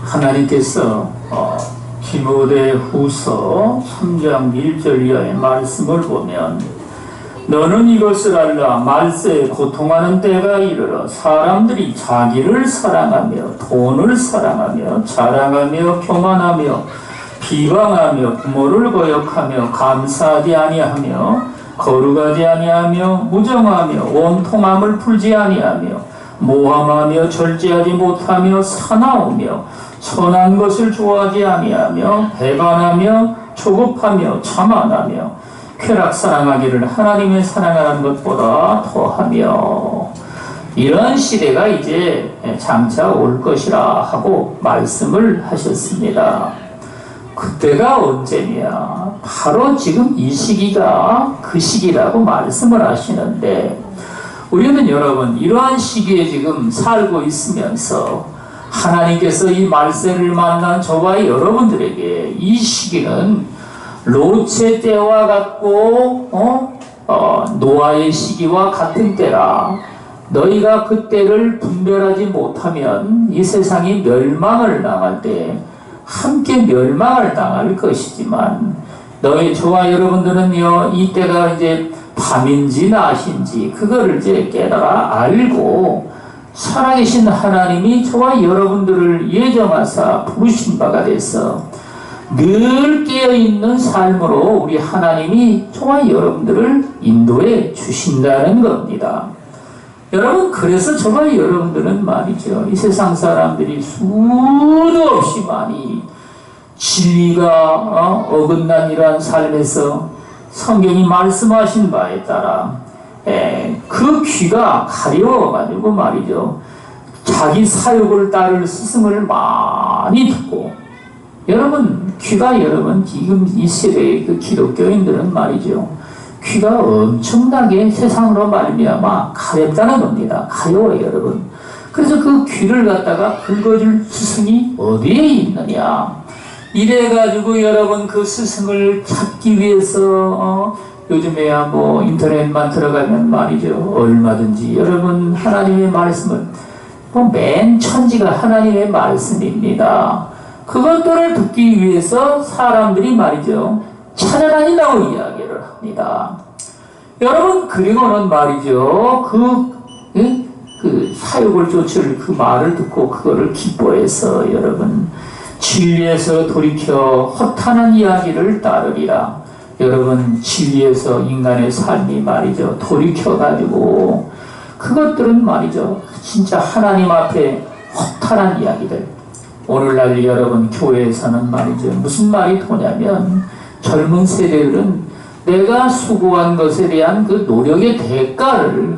하나님께서 디모데후서 3장 1절 이하의 말씀을 보면 너는 이것을 알라. 말세에 고통하는 때가 이르러 사람들이 자기를 사랑하며 돈을 사랑하며 자랑하며 교만하며 비방하며 부모를 거역하며 감사하지 아니하며 거룩하지 아니하며 무정하며 원통함을 풀지 아니하며 모함하며 절제하지 못하며 사나우며 선한 것을 좋아하지 아니하며 배반하며 조급하며 자만하며 쾌락 사랑하기를 하나님의 사랑하는 것보다 더하며 이런 시대가 이제 장차 올 것이라 하고 말씀을 하셨습니다. 그때가 언제냐? 바로 지금 이 시기가 그 시기라고 말씀을 하시는데 우리는 여러분 이러한 시기에 지금 살고 있으면서 하나님께서 이 말세를 만난 저와 여러분들에게 이 시기는 롯의 때와 같고 노아의 시기와 같은 때라. 너희가 그때를 분별하지 못하면 이 세상이 멸망을 당할 때 함께 멸망을 당할 것이지만 저와 여러분들은요 이 때가 이제 밤인지 낮인지 그거를 이제 깨달아 알고 살아계신 하나님이 저와 여러분들을 예정하사 부르신 바가 돼서 늘 깨어있는 삶으로 우리 하나님이 저와 여러분들을 인도해 주신다는 겁니다. 여러분 그래서 저와 여러분들은 말이죠 이 세상 사람들이 수도 없이 많이 진리가 어긋난 이러한 삶에서 성경이 말씀하신 바에 따라 그 귀가 가려워가지고 말이죠 자기 사욕을 따를 스승을 많이 듣고 여러분 귀가 여러분 지금 이 세대의 그 기독교인들은 말이죠 귀가 엄청나게 세상으로 말미암아 가렵다는 겁니다. 가려워요 여러분. 그래서 그 귀를 갖다가 긁어줄 스승이 어디에 있느냐 이래가지고 여러분 그 스승을 찾기 위해서 요즘에야 뭐 인터넷만 들어가면 말이죠 얼마든지 여러분 하나님의 말씀을 맨 천지가 하나님의 말씀입니다. 그것들을 듣기 위해서 사람들이 말이죠 찾아다닌다고 이야기를 합니다. 여러분 그리고는 말이죠 그 사욕을 쫓을 그 말을 듣고 그거를 기뻐해서 여러분 진리에서 돌이켜 허탄한 이야기를 따르리라. 여러분 진리에서 인간의 삶이 말이죠 돌이켜가지고 그것들은 말이죠 진짜 하나님 앞에 허탄한 이야기들. 오늘날 여러분 교회에서는 말이죠 무슨 말이 도냐면 젊은 세대들은 내가 수고한 것에 대한 그 노력의 대가를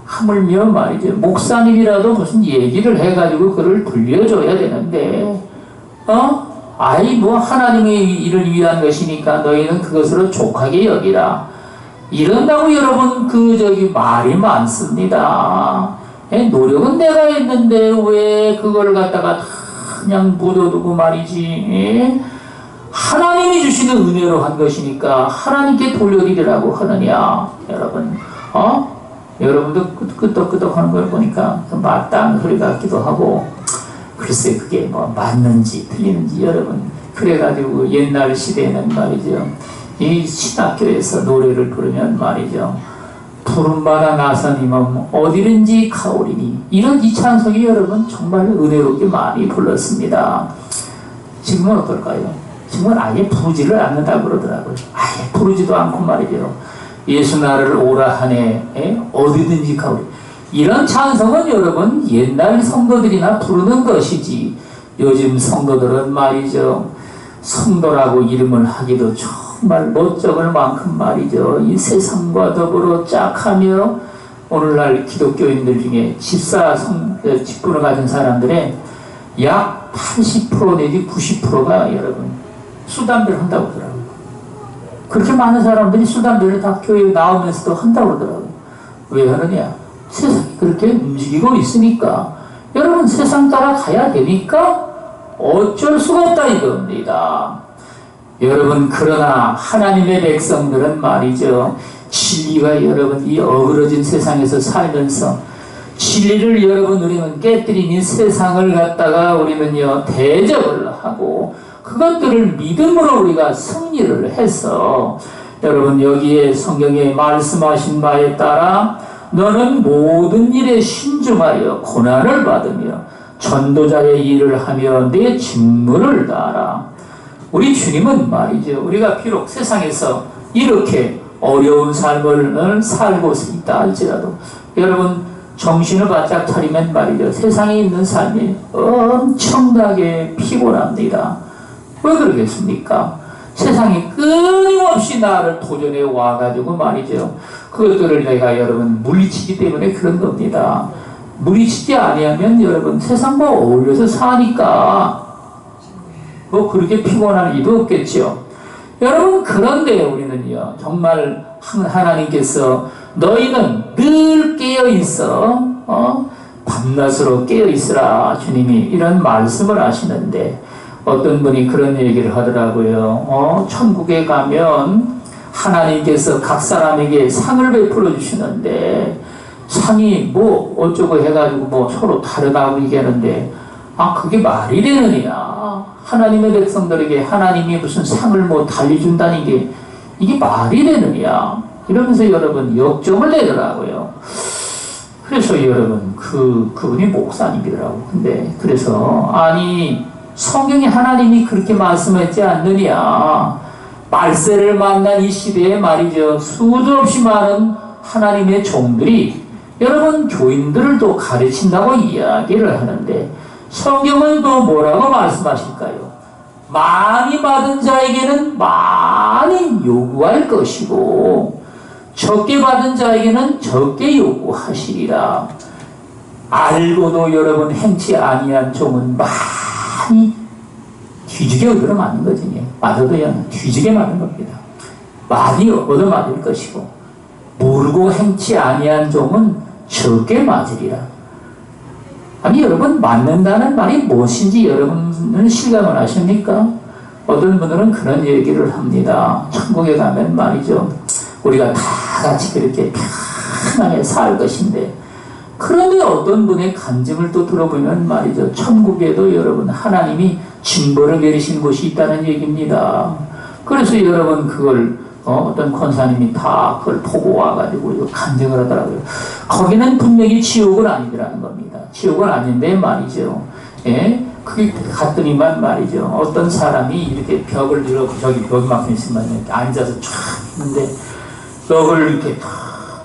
하물며 말이죠 목사님이라도 무슨 얘기를 해가지고 그걸 들려줘야 되는데 아이 뭐 하나님의 일을 위한 것이니까 너희는 그것으로 족하게 여기라 이런다고 여러분 말이 많습니다. 노력은 내가 했는데 왜 그걸 갖다가 그냥 묻어두고 말이지 하나님이 주시는 은혜로 한 것이니까 하나님께 돌려드리라고 하느냐 여러분 여러분도 끄덕끄덕 하는 걸 보니까 맞다는 소리 같기도 하고 글쎄 그게 뭐 맞는지 틀리는지 여러분 그래가지고 옛날 시대에는 말이죠 이 신학교에서 노래를 부르면 말이죠 푸른바다 나선임은 어디든지 가오리니 이런 이 찬송이 여러분 정말 은혜롭게 많이 불렀습니다. 지금은 어떨까요? 지금은 아예 부르지를 않는다고 그러더라고요. 아예 부르지도 않고 말이죠 예수 나를 오라 하네 어디든지 가오리 이런 찬송은 여러분 옛날 성도들이나 부르는 것이지 요즘 성도들은 말이죠 성도라고 이름을 하기도 정말 멋쩍을 만큼 말이죠 이 세상과 더불어 짝하며 오늘날 기독교인들 중에 직분을 가진 사람들의 약 80% 내지 90%가 여러분 수담배를 한다고 하더라고요. 그렇게 많은 사람들이 수담배를 다 교회에 나오면서도 한다고 하더라고요. 왜 하느냐 세상이 그렇게 움직이고 있으니까 여러분 세상 따라 가야 되니까 어쩔 수가 없다 이겁니다. 여러분 그러나 하나님의 백성들은 말이죠 진리가 여러분 이 어그러진 세상에서 살면서 진리를 여러분 우리는 깨뜨리니 세상을 갖다가 우리는요 대적을 하고 그것들을 믿음으로 우리가 승리를 해서 여러분 여기에 성경에 말씀하신 바에 따라 너는 모든 일에 신중하여 고난을 받으며 전도자의 일을 하며 내 직무를 다하라. 우리 주님은 말이죠. 우리가 비록 세상에서 이렇게 어려운 삶을 살고 있다 할지라도 여러분 정신을 바짝 차리면 말이죠. 세상에 있는 삶이 엄청나게 피곤합니다. 왜 그러겠습니까? 세상이 끊임없이 나를 도전해 와가지고 말이죠. 그것들을 내가 여러분 물리치기 때문에 그런 겁니다. 물리치지 아니하면 여러분 세상과 어울려서 사니까 뭐 그렇게 피곤할 일도 없겠죠. 여러분 그런데 우리는요 정말 하나님께서 너희는 늘 깨어있어 밤낮으로 깨어있으라 주님이 이런 말씀을 하시는데 어떤 분이 그런 얘기를 하더라고요. 천국에 가면 하나님께서 각 사람에게 상을 베풀어 주시는데 상이 뭐 어쩌고 해가지고 뭐 서로 다르다고 얘기하는데 그게 말이 되느냐. 하나님의 백성들에게 하나님이 무슨 상을 뭐 달리준다는 게 이게 말이 되느냐. 이러면서 여러분 역정을 내더라고요. 그래서 여러분 그분이 목사님이더라고. 근데 그래서 아니 성경에 하나님이 그렇게 말씀했지 않느냐. 말세를 만난 이 시대에 말이죠. 수도 없이 많은 하나님의 종들이 여러분 교인들을 또 가르친다고 이야기를 하는데 성경은 또 뭐라고 말씀하실까요? 많이 받은 자에게는 많이 요구할 것이고 적게 받은 자에게는 적게 요구하시리라. 알고도 여러분 행치 아니한 종은 많이 뒤지게 얻어맞는 거지. 맞아도야 뒤지게 맞는 겁니다. 많이 얻어맞을 것이고 모르고 행치 아니한 종은 적게 맞으리라. 아니 여러분 맞는다는 말이 무엇인지 여러분은 실감을 하십니까? 어떤 분들은 그런 얘기를 합니다. 천국에 가면 말이죠. 우리가 다 같이 그렇게 편하게 살 것인데 그런데 어떤 분의 간증을 또 들어보면 말이죠. 천국에도 여러분 하나님이 징벌을 내리신 곳이 있다는 얘기입니다. 그래서 여러분 그걸 어떤 권사님이 다 그걸 보고 와가지고 간증을 하더라고요. 거기는 분명히 지옥은 아니라는 겁니다. 지옥은 아닌데 말이죠. 예? 그게 갔더니만 말이죠. 어떤 사람이 이렇게 벽을 들어 저기 벽만큼 있으면 이렇게 앉아서 쫙 있는데 벽을 이렇게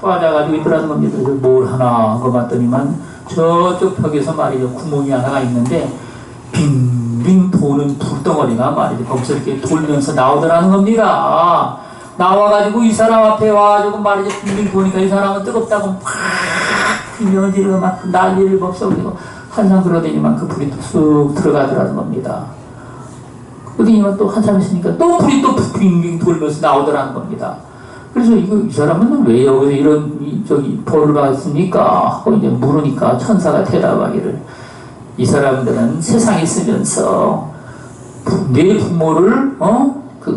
빠져가지고 있더라는 겁니다. 뭘 하나 한 거 봤더니만 저쪽 벽에서 말이죠. 구멍이 하나가 있는데 빙빙 도는 불덩어리가 말이죠. 거기서 이렇게 돌면서 나오더라는 겁니다. 나와가지고 이 사람 앞에 와가지고 말이죠. 빙빙 도니까 이 사람은 뜨겁다고 막 비명을 지르고 막 난리를 법석이고 한참 그러더니만 그 불이 또 쑥 들어가더라는 겁니다. 그러더니만 또 한참 있으니까 또 불이 또 빙빙 돌면서 나오더라는 겁니다. 그래서 이 사람은 왜 여기서 이런 벌을 받았습니까? 하고 이제 물으니까 천사가 대답하기를 이 사람들은 세상에 있으면서 내 부모를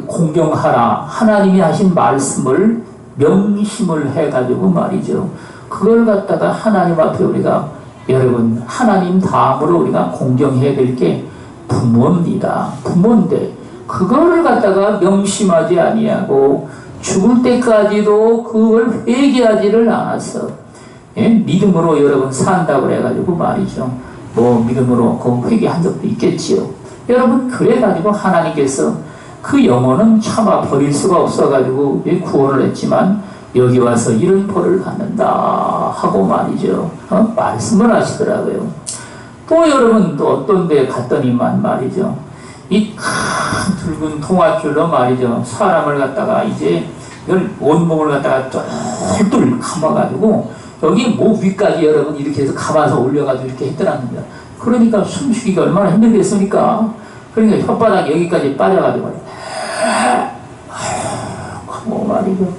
공경하라 하나님이 하신 말씀을 명심을 해가지고 말이죠. 그걸 갖다가 하나님 앞에 우리가 여러분 하나님 다음으로 우리가 공경해야 될 게 부모입니다. 부모인데 그거를 갖다가 명심하지 아니하고 죽을 때까지도 그걸 회개하지를 않았어. 예? 믿음으로 여러분 산다고 해가지고 말이죠. 뭐 믿음으로 그 회개한 적도 있겠지요. 여러분 그래가지고 하나님께서 그 영혼은 차마 버릴 수가 없어가지고 구원을 했지만 여기 와서 이런 벌을 받는다 하고 말이죠. 말씀을 하시더라고요. 또 여러분 또 어떤 데 갔더니만 말이죠. 이 큰 붉은 통화줄로 말이죠. 사람을 갖다가 이제 이걸 온몸을 갖다가 똘똘 감아가지고 여기 목 위까지 여러분 이렇게 해서 감아서 올려가지고 이렇게 했더라는 겁니다. 그러니까 숨쉬기가 얼마나 힘들겠습니까? 그러니까 혓바닥 여기까지 빠져가지고 뭐 말이죠.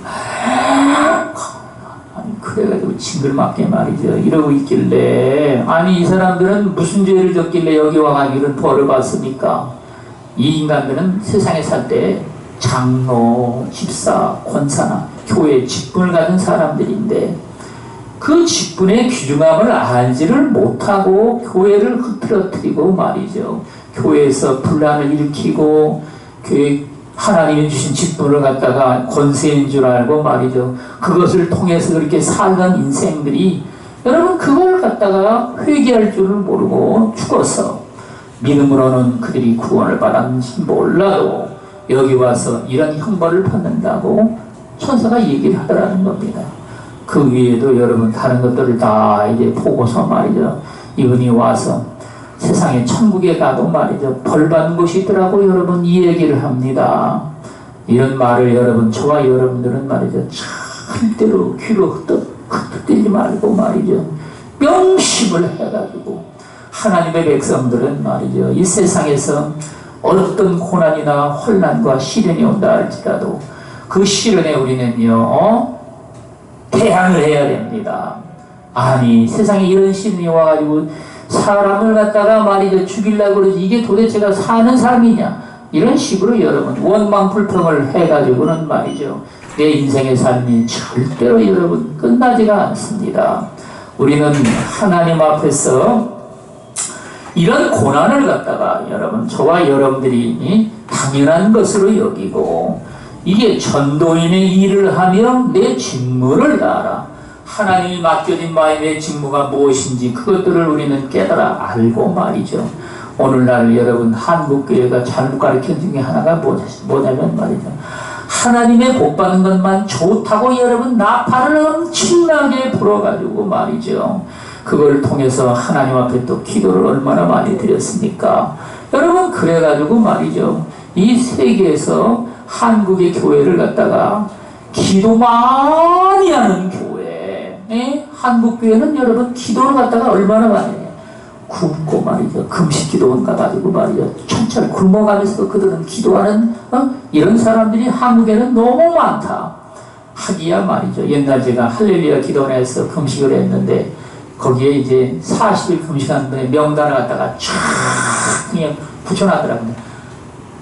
아니 그래가지고 징글맞게 말이죠. 이러고 있길래 아니 이 사람들은 무슨 죄를 졌길래 여기 와가지고 이런 벌을 받습니까? 이 인간들은 세상에 살 때 장로, 집사, 권사나 교회 직분을 가진 사람들인데 그 직분의 귀중함을 알지를 못하고 교회를 흐트러뜨리고 말이죠. 교회에서 분란을 일으키고 교회 하나님이 주신 직분을 갖다가 권세인 줄 알고 말이죠. 그것을 통해서 그렇게 살던 인생들이 여러분 그걸 갖다가 회개할 줄을 모르고 죽어서 믿음으로는 그들이 구원을 받았는지 몰라도 여기 와서 이런 형벌을 받는다고 천사가 얘기를 하더라는 겁니다. 그 위에도 여러분 다른 것들을 다 이제 보고서 말이죠. 이분이 와서 세상에 천국에 가도 말이죠. 벌 받는 곳이 있더라고 여러분 이 얘기를 합니다. 이런 말을 여러분 저와 여러분들은 말이죠. 절대로 귀로 흩뜨리지 말고 말이죠. 명심을 해가지고 하나님의 백성들은 말이죠. 이 세상에서 어떤 고난이나 혼란과 시련이 온다 할지라도 그 시련에 우리는요 대항을 해야 됩니다. 아니 세상에 이런 시련이 와가지고 사람을 갖다가 말이죠 죽이려고 그러지 이게 도대체가 사는 삶이냐 이런 식으로 여러분 원망불평을 해가지고는 말이죠 내 인생의 삶이 절대로 여러분 끝나지가 않습니다. 우리는 하나님 앞에서 이런 고난을 갖다가 여러분 저와 여러분들이 당연한 것으로 여기고 이게 전도인의 일을 하며 내 직무를 다하라. 하나님이 맡겨진 바에 내 직무가 무엇인지 그것들을 우리는 깨달아 알고 말이죠. 오늘날 여러분 한국교회가 잘못 가르친 중에 하나가 뭐냐면 말이죠. 하나님의 복 받는 것만 좋다고 여러분 나팔을 엄청나게 불어가지고 말이죠. 그걸 통해서 하나님 앞에 또 기도를 얼마나 많이 드렸습니까? 여러분 그래가지고 말이죠. 이 세계에서 한국의 교회를 갖다가 기도 많이 하는 교회 한국 교회는 여러분 기도를 갖다가 얼마나 많이 해요. 굶고 말이죠. 금식 기도원 가가지고 말이죠. 천천히 굶어가면서도 그들은 기도하는 이런 사람들이 한국에는 너무 많다. 하기야 말이죠. 옛날 제가 할렐루야 기도원에서 금식을 했는데 거기에 이제 40일 금식한 분의 명단을 갖다가 쫙 그냥 붙여놨더라고요.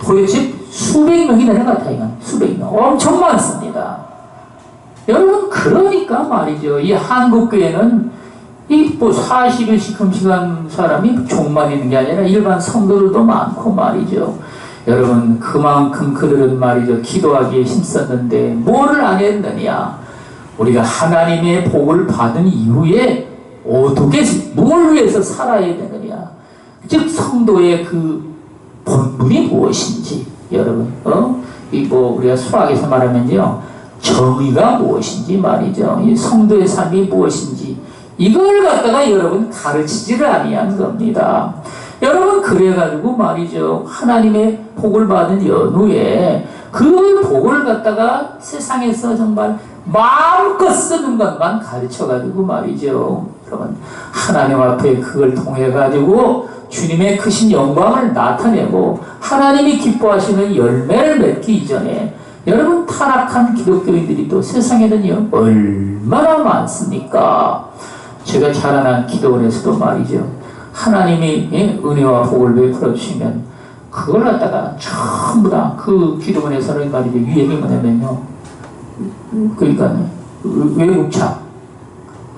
도대체 수백 명이 되는 것 같아요. 수백 명. 엄청 많습니다. 여러분 그러니까 말이죠. 이 한국교회는 이 뭐 40일씩 금식한 사람이 종만 있는 게 아니라 일반 성도들도 많고 말이죠. 여러분 그만큼 그들은 말이죠. 기도하기에 힘썼는데 뭐를 안 했느냐. 우리가 하나님의 복을 받은 이후에 어떻게 뭘 위해서 살아야 되느냐. 즉 성도의 그 본분이 무엇인지 여러분 이 뭐 우리가 수학에서 말하면요 정의가 무엇인지 말이죠. 이 성도의 삶이 무엇인지 이걸 갖다가 여러분 가르치지를 아니한 겁니다. 여러분 그래가지고 말이죠 하나님의 복을 받은 연후에 그 복을 갖다가 세상에서 정말 마음껏 쓰는 것만 가르쳐가지고 말이죠. 여러분 하나님 앞에 그걸 통해 가지고 주님의 크신 영광을 나타내고 하나님이 기뻐하시는 열매를 맺기 이전에 여러분 타락한 기독교인들이 또 세상에는요 얼마나 많습니까? 제가 자라난 기도원에서도 말이죠 하나님이 은혜와 복을 베풀어 주시면 그걸 갖다가 전부 다 그 기도원에서는 말이죠 유행이 뭐냐면요 그러니까 외국차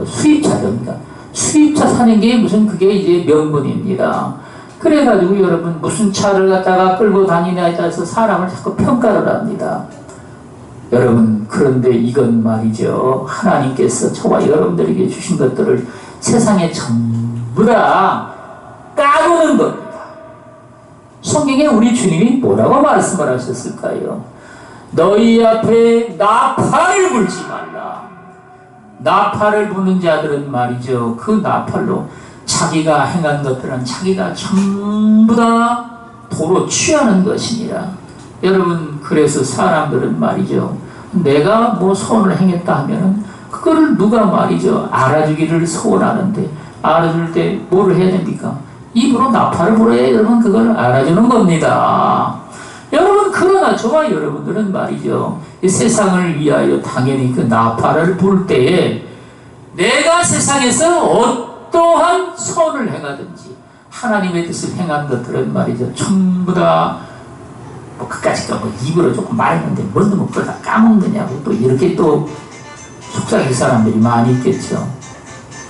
수입차입니다. 수입차 사는 게 무슨 그게 이제 명분입니다. 그래가지고 여러분 무슨 차를 갖다가 끌고 다니냐에 따라서 사람을 자꾸 평가를 합니다. 여러분 그런데 이건 말이죠 하나님께서 저와 여러분들에게 주신 것들을 세상에 전부 다 까부는 겁니다. 성경에 우리 주님이 뭐라고 말씀을 하셨을까요? 너희 앞에 나팔을 불지 말라. 나팔을 부는 자들은 말이죠 그 나팔로 자기가 행한 것들은 자기가 전부 다 도로 취하는 것이니라. 여러분 그래서 사람들은 말이죠 내가 뭐 선을 행했다 하면은 그거를 누가 말이죠 알아주기를 소원하는데 알아줄 때 뭐를 해야 됩니까? 입으로 나팔을 불어야 여러분 그걸 알아주는 겁니다. 여러분 그러나 저와 여러분들은 말이죠 이 세상을 위하여 당연히 그 나팔을 불 때에 내가 세상에서 어떠한 선을 행하든지 하나님의 뜻을 행한 것들은 말이죠 전부 다 뭐 그까짓 거 입으로 조금 말했는데 뭔데 뭐 그걸 다 까먹느냐고 또 이렇게 또 속삭일 사람들이 많이 있겠죠.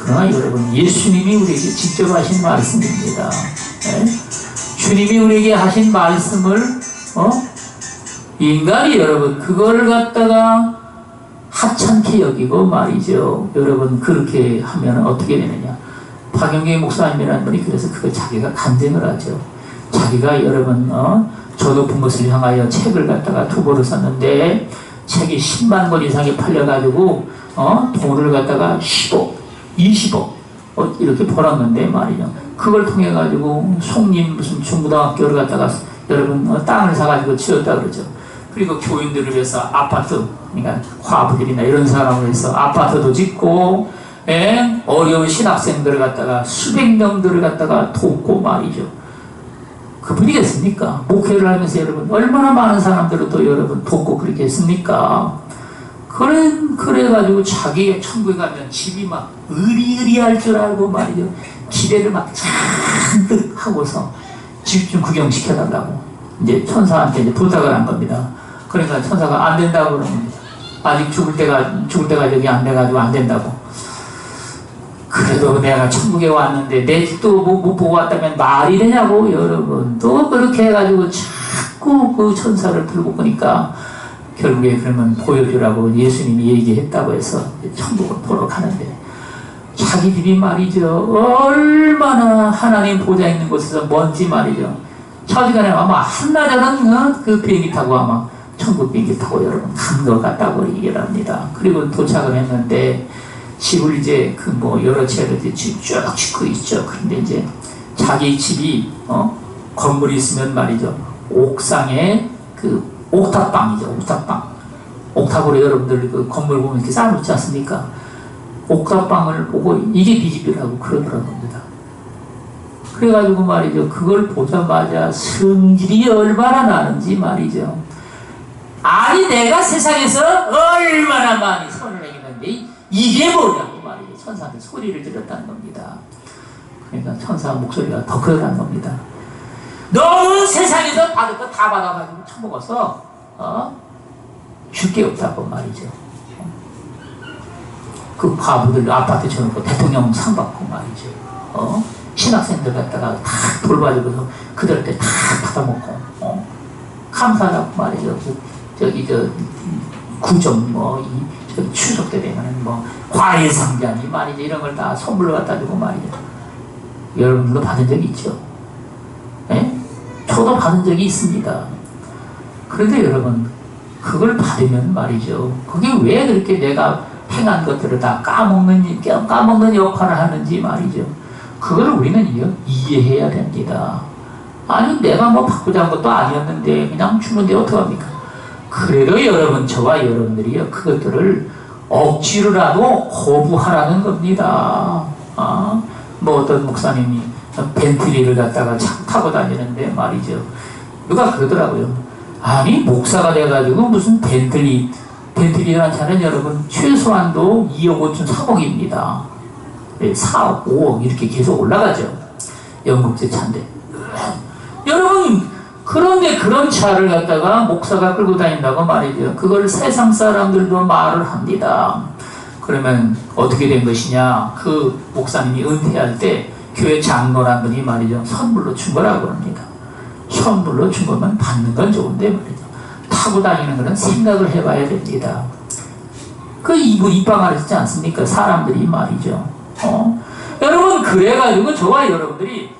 그러나 여러분, 예수님이 우리에게 직접 하신 말씀입니다. 네? 주님이 우리에게 하신 말씀을 인간이 여러분 그거를 갖다가 하찮게 여기고 말이죠. 여러분 그렇게 하면 어떻게 되느냐. 박영계 목사님이라는 분이 그래서 그거 자기가 간증을 하죠. 자기가 여러분 저 높은 것을 향하여 책을 갖다가 투보를 썼는데 책이 10만 권 이상이 팔려가지고 돈을 갖다가 10억, 20억 이렇게 벌었는데 말이죠. 그걸 통해 가지고 송림 무슨 중고등학교를 갖다가 여러분 땅을 사가지고 지었다 그러죠. 그리고 교인들을 위해서 아파트, 그러니까 과부들이나 이런 사람을 위해서 아파트도 짓고, 어려운 신학생들을 갖다가 수백 명들을 갖다가 돕고 말이죠. 그분이겠습니까? 목회를 하면서 여러분 얼마나 많은 사람들을 또 여러분 돕고 그렇게 했습니까? 그래가지고 자기 천국에 가면 집이 막 으리으리할 줄 알고 말이죠. 기대를 막 잔뜩 하고서 집 좀 구경시켜달라고 이제 천사한테 이제 부탁을 한 겁니다. 그러니까 천사가 안 된다고 그러면 아직 죽을 때가 여기 안 돼가지고 안 된다고. 그래도 내가 천국에 왔는데 내 집도 못 보고 왔다면 말이 되냐고 여러분. 또 그렇게 해가지고 자꾸 그 천사를 들고 보니까 결국에 그러면 보여주라고 예수님이 얘기했다고 해서 천국을 보러 가는데 자기 집이 말이죠. 얼마나 하나님 보좌 있는 곳에서 먼지 말이죠. 차시간에 아마 한나절은 그 비행기 타고 아마 천국 비행기 타고 여러분 간 것 같다고 얘기를 합니다. 그리고 도착을 했는데 집을 이제 그 뭐 여러 채를 쭉 짓고 있죠. 그런데 이제 자기 집이 건물이 있으면 말이죠. 옥상에 그 옥탑방이죠. 옥탑방. 옥탑으로 여러분들 그 건물 보면 이렇게 쌓아놓지 않습니까? 옥탑방을 보고 이게 네 집이라고 그러더라고 합니다. 그래가지고 말이죠. 그걸 보자마자 성질이 얼마나 나는지 말이죠. 아니 내가 세상에서 얼마나 많이 선을 행했는데 이게 뭐냐고 말이죠. 천사한테 소리를 들었다는 겁니다. 그러니까 천사 목소리가 더 크다는 겁니다. 너는 세상에서 받을 거 다 받아가지고 처먹어서 줄 게 없다고 말이죠. 그 과부들 아파트 쳐놓고 대통령 상 받고 말이죠. 신학생들 갖다가 다 돌봐주고서 그들한테 다 받아먹고 감사하다고 말이죠. 저기 구정 추석 때 되면은 과일 상자니 말이죠. 이런 걸 다 선물로 갖다 주고 말이죠. 여러분도 받은 적이 있죠? 예? 저도 받은 적이 있습니다. 그런데 여러분 그걸 받으면 말이죠. 그게 왜 그렇게 내가 행한 것들을 다 까먹는 역할을 하는지 말이죠. 그걸 우리는 이해해야 됩니다. 아니 내가 받고자 한 것도 아니었는데 그냥 주는데 어떡합니까? 그래도 여러분 저와 여러분들이 그것들을 억지로라도 거부하라는 겁니다. 어떤 목사님이 벤틀리를 갖다가 타고 다니는데 말이죠. 누가 그러더라고요. 아니 목사가 돼가지고 무슨 벤틀리라는 차는 여러분 최소한도 2억 5천 3억입니다. 4억 5억 이렇게 계속 올라가죠. 영국제 차인데 여러분 그런데 그런 차를 갖다가 목사가 끌고 다닌다고 말이죠. 그걸 세상 사람들도 말을 합니다. 그러면 어떻게 된 것이냐. 그 목사님이 은퇴할 때 교회 장로란 분이 말이죠. 선물로 준 거라고 합니다. 선물로 준 거면 받는 건 좋은데 말이죠. 타고 다니는 거는 생각을 해봐야 됩니다. 그 이분 입방을 했지 않습니까? 사람들이 말이죠. 여러분 그래가지고 저와 여러분들이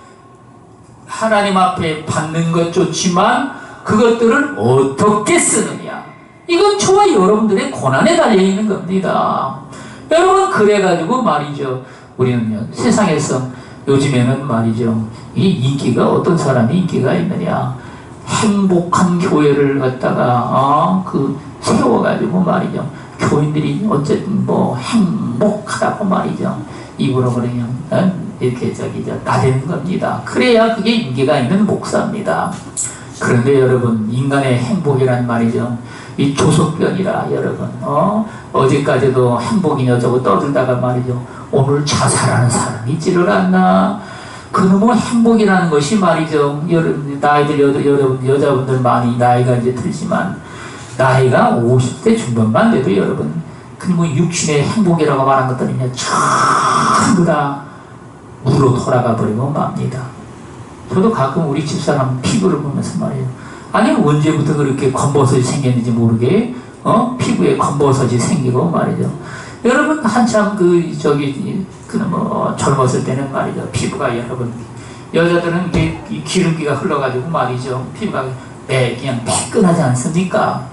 하나님 앞에 받는 것 좋지만 그것들을 어떻게 쓰느냐. 이건 저와 여러분들의 고난에 달려있는 겁니다. 여러분 그래가지고 말이죠. 우리는요 세상에서 요즘에는 말이죠. 이 인기가 어떤 사람이 인기가 있느냐. 행복한 교회를 갖다가 세워가지고 말이죠. 교인들이 어쨌든 행복하다고 말이죠. 입으로 그냥 이렇게 나대는 겁니다. 그래야 그게 인기가 있는 목사입니다. 그런데 여러분 인간의 행복이란 말이죠. 이 조석변이라 여러분 어제까지도 행복이냐 저거 떠들다가 말이죠. 오늘 자살하는 사람이 있지를 않나. 그놈의 행복이라는 것이 말이죠. 여러분 여러분 여자분들 많이 나이가 이제 들지만 나이가 50대 중반만 돼도 여러분 그리고 육신의 행복이라고 말한 것들이 전부 다 무로 돌아가 버리고 맙니다. 저도 가끔 우리 집사람 피부를 보면서 말이에요. 아니 언제부터 그렇게 검버섯이 생겼는지 모르게 피부에 검버섯이 생기고 말이죠. 여러분 한참 젊었을 때는 말이죠. 피부가 여러분 여자들은 이 기름기가 흘러가지고 말이죠. 피부가 그냥 매끈하지 않습니까?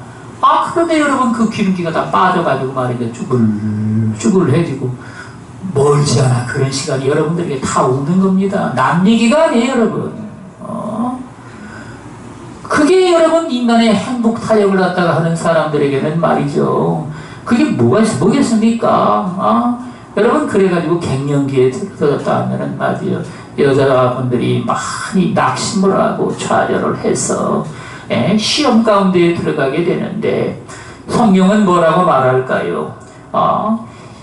그런데 여러분 그 기름기가 다 빠져가지고 말이죠. 쭈글쭈글해지고 멀지 않아 그런 시간이 여러분들에게 다 오는 겁니다. 남 얘기가 아니에요, 여러분. 그게 여러분 인간의 행복 타협을 갖다가 하는 사람들에게는 말이죠. 그게 뭐겠습니까? 여러분 그래가지고 갱년기에 들어갔다 하면은 말이죠. 여자분들이 많이 낙심을 하고 좌절을 해서 시험 가운데 들어가게 되는데 성경은 뭐라고 말할까요?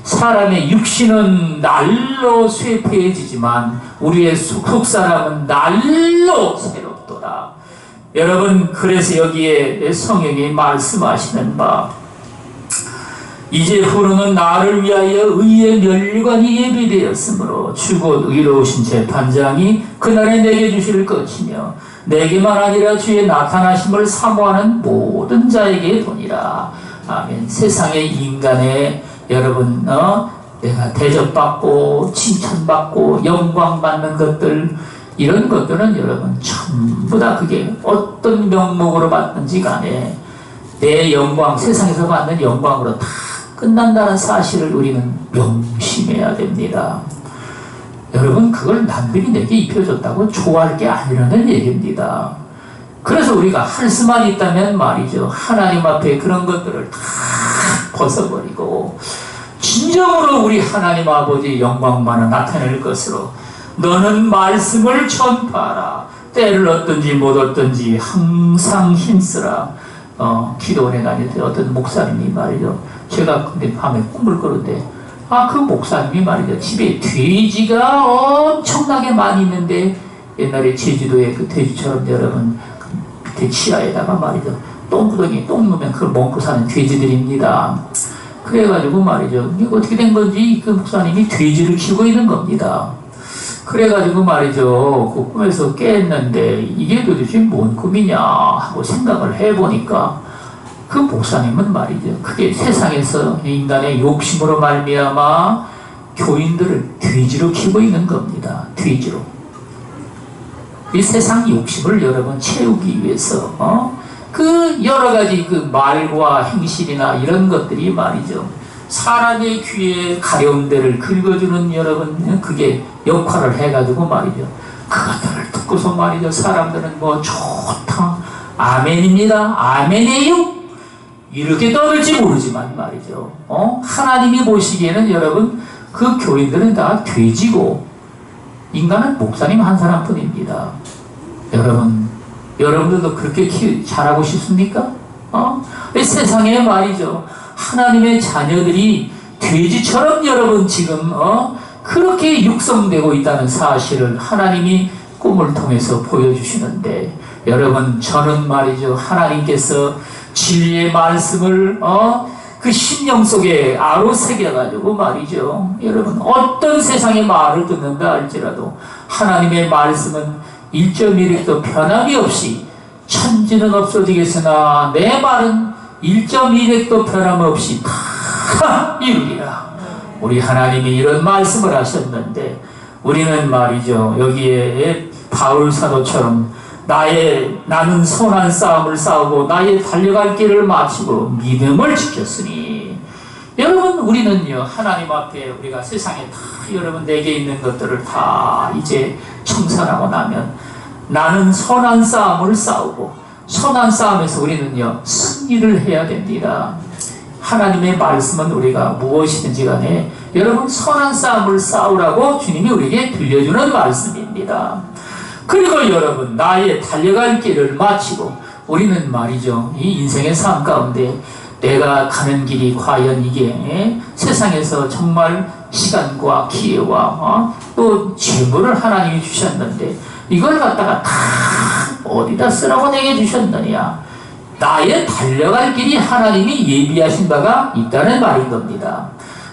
사람의 육신은 날로 쇠폐해지지만 우리의 속사람은 날로 새롭도다. 여러분 그래서 여기에 성경이 말씀하시는 바 이제부로는 나를 위하여 의의 멸관이 예비되었으므로 주곧 의로우신 재판장이 그날에 내게 주실 것이며 내게만 아니라 주의 나타나심을 사모하는 모든 자에게 도니라. 아멘. 세상의 인간의 여러분 내가 대접받고 칭찬받고 영광받는 것들 이런 것들은 여러분 전부 다 그게 어떤 명목으로 받든지 간에 내 영광 세상에서 받는 영광으로 다 끝난다는 사실을 우리는 명심해야 됩니다. 여러분 그걸 남들이 내게 입혀줬다고 좋아할 게 아니라는 얘기입니다. 그래서 우리가 할 수만 있다면 말이죠. 하나님 앞에 그런 것들을 다 벗어버리고 진정으로 우리 하나님 아버지의 영광만을 나타낼 것으로 너는 말씀을 전파하라. 때를 얻든지 못 얻든지 항상 힘쓰라. 기도원에 다닐 때 어떤 목사님이 말이죠. 제가 근데 밤에 꿈을 꾸는데 그 목사님이 말이죠. 집에 돼지가 엄청나게 많이 있는데 옛날에 제주도에 그 돼지처럼 여러분 밑에 치아에다가 말이죠. 똥구덩이 똥 누면 그걸 먹고 사는 돼지들입니다. 그래가지고 말이죠. 이게 어떻게 된 건지 그 목사님이 돼지를 키우고 있는 겁니다. 그래가지고 말이죠. 그 꿈에서 깼는데 이게 도대체 뭔 꿈이냐 하고 생각을 해보니까 그 목사님은 말이죠. 그게 세상에서 인간의 욕심으로 말미암아 교인들을 돼지로 키우고 있는 겁니다. 돼지로. 이 세상 욕심을 여러분 채우기 위해서 그 여러 가지 그 말과 행실이나 이런 것들이 말이죠. 사람의 귀에 가려운 데를 긁어주는 여러분 그게 역할을 해가지고 말이죠. 그것들을 듣고서 말이죠. 사람들은 뭐 좋다. 아멘입니다. 아멘이에요. 이렇게 떠들지 모르지만 말이죠. 하나님이 보시기에는 여러분 그 교인들은 다 돼지고 인간은 목사님 한 사람뿐입니다. 여러분들도 그렇게 잘하고 싶습니까? 세상에 말이죠. 하나님의 자녀들이 돼지처럼 여러분 지금 그렇게 육성되고 있다는 사실을 하나님이 꿈을 통해서 보여주시는데 여러분 저는 말이죠. 하나님께서 진리의 말씀을 그 심령 속에 아로 새겨가지고 말이죠. 여러분 어떤 세상의 말을 듣는다 할지라도 하나님의 말씀은 1.1획도 변함이 없이 천지는 없어지겠으나 내 말은 1.1획도 변함없이 다 이루리라. 우리 하나님이 이런 말씀을 하셨는데 우리는 말이죠. 여기에 바울 사도처럼 나는 선한 싸움을 싸우고 나의 달려갈 길을 마치고 믿음을 지켰으니 여러분 우리는요 하나님 앞에 우리가 세상에 다 여러분 내게 있는 것들을 다 이제 청산하고 나면 나는 선한 싸움을 싸우고 선한 싸움에서 우리는요 승리를 해야 됩니다. 하나님의 말씀은 우리가 무엇이든지 간에 여러분 선한 싸움을 싸우라고 주님이 우리에게 들려주는 말씀입니다. 그리고 여러분 나의 달려갈 길을 마치고 우리는 말이죠 이 인생의 삶 가운데 내가 가는 길이 과연 이게 세상에서 정말 시간과 기회와 또 재물을 하나님이 주셨는데 이걸 갖다가 다 어디다 쓰라고 내게 주셨느냐. 나의 달려갈 길이 하나님이 예비하신 바가 있다는 말인 겁니다.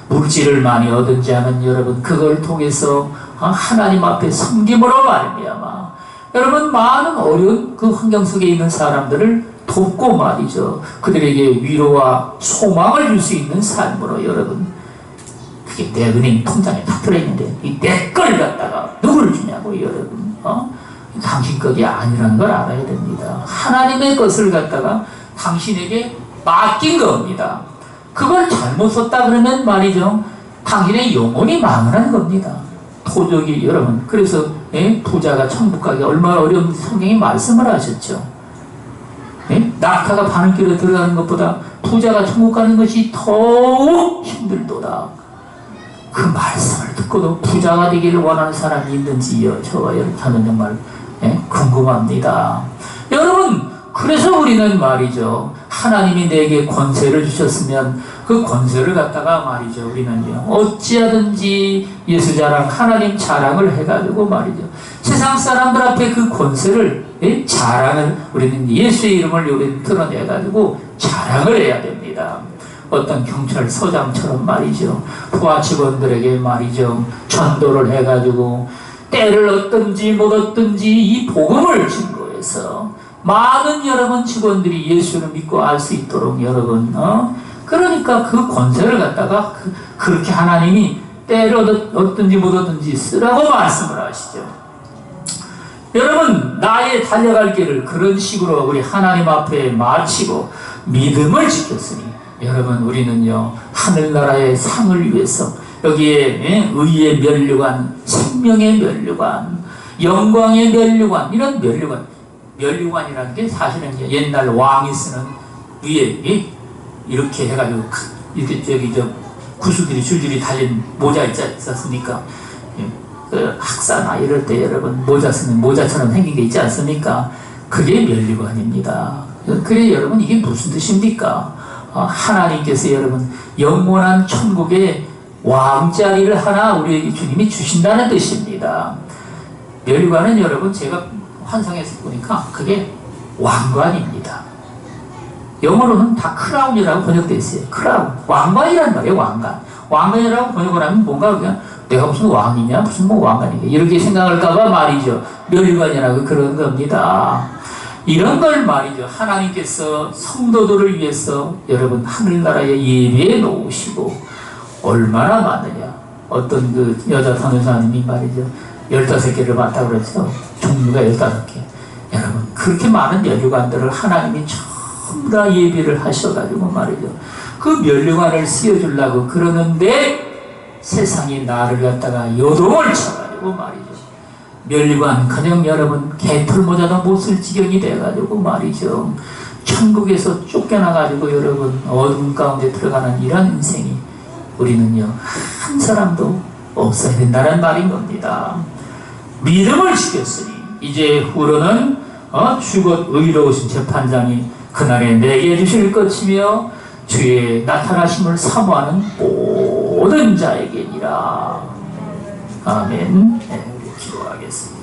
물질을 많이 얻은지 하면 여러분 그걸 통해서 하나님 앞에 섬김으로 말미암아 여러분 많은 어려운 그 환경 속에 있는 사람들을 돕고 말이죠. 그들에게 위로와 소망을 줄 수 있는 삶으로 여러분 그게 내 은행 통장에 다 들어있는데 이 내 걸 갖다가 누굴 주냐고 여러분 당신 것이 아니라는 걸 알아야 됩니다. 하나님의 것을 갖다가 당신에게 맡긴 겁니다. 그걸 잘못 썼다 그러면 말이죠. 당신의 영혼이 망하는 겁니다. 도적이 여러분 그래서 부자가 천국 가기 얼마나 어려운지 성경이 말씀을 하셨죠. 낙타가 바늘길에 들어가는 것보다 부자가 천국 가는 것이 더욱 힘들도다. 그 말씀을 듣고도 부자가 되기를 원하는 사람이 있는지요? 저와 여러분 정말 궁금합니다. 여러분 그래서 우리는 말이죠. 하나님이 내게 권세를 주셨으면 그 권세를 갖다가 말이죠. 우리는요. 어찌하든지 예수 자랑, 하나님 자랑을 해가지고 말이죠. 세상 사람들 앞에 그 권세를 자랑을 우리는 예수의 이름을 우리는 드러내가지고 자랑을 해야 됩니다. 어떤 경찰서장처럼 말이죠. 부하 직원들에게 말이죠. 전도를 해가지고 때를 얻든지 못 얻든지 이 복음을 증거해서 많은 여러분 직원들이 예수를 믿고 알 수 있도록 여러분 그러니까 그 권세를 갖다가 그렇게 하나님이 때를 얻든지 못 얻든지 쓰라고 말씀을 하시죠. 여러분 나의 달려갈 길을 그런 식으로 우리 하나님 앞에 마치고 믿음을 지켰으니 여러분 우리는요 하늘나라의 상을 위해서 여기에 의의 면류관, 생명의 면류관, 영광의 면류관 이런 면류관이라는 게 사실은 옛날 왕이 쓰는 위에 이렇게 해가지고 이렇게 구슬들이 줄줄이 달린 모자 있지 않습니까? 그 학사나 이럴 때 여러분 모자 쓰는 모자처럼 생긴 게 있지 않습니까? 그게 면류관입니다. 그래 여러분 이게 무슨 뜻입니까? 하나님께서 여러분 영원한 천국에 왕자리를 하나 우리 주님이 주신다는 뜻입니다. 면류관은 여러분 제가 환상에서 보니까 그게 왕관입니다. 영어로는 다 크라운이라고 번역되어 있어요. 크라운. 왕관이란 말이에요. 왕관. 왕관이라고 번역을 하면 뭔가 그냥 내가 무슨 왕이냐 무슨 뭐 왕관이냐 이렇게 생각할까봐 말이죠. 면류관이라고 그런 겁니다. 이런 걸 말이죠. 하나님께서 성도들을 위해서 여러분 하늘나라에 예비해 놓으시고 얼마나 많으냐. 어떤 그 여자 선교사님이 말이죠. 15개를 봤다고 그랬죠. 종류가 15개. 여러분 그렇게 많은 면류관들을 하나님이 전부 다 예비를 하셔가지고 말이죠. 그 면류관을 씌워주려고 그러는데 세상이 나를 갖다가 요동을 쳐가지고 말이죠. 면류관 그냥 여러분 개털 모자도 못 쓸 지경이 돼가지고 말이죠. 천국에서 쫓겨나가지고 여러분 어둠 가운데 들어가는 이런 인생이 우리는요 한 사람도 없어야 된다는 말인 겁니다. 믿음을 지켰으니 이제 후로는 주곧 의로우신 재판장이 그날에 내게 주실 것이며 주의 나타나심을 사모하는 모든 자에게니라. 아멘. 네, 기도하겠습니다.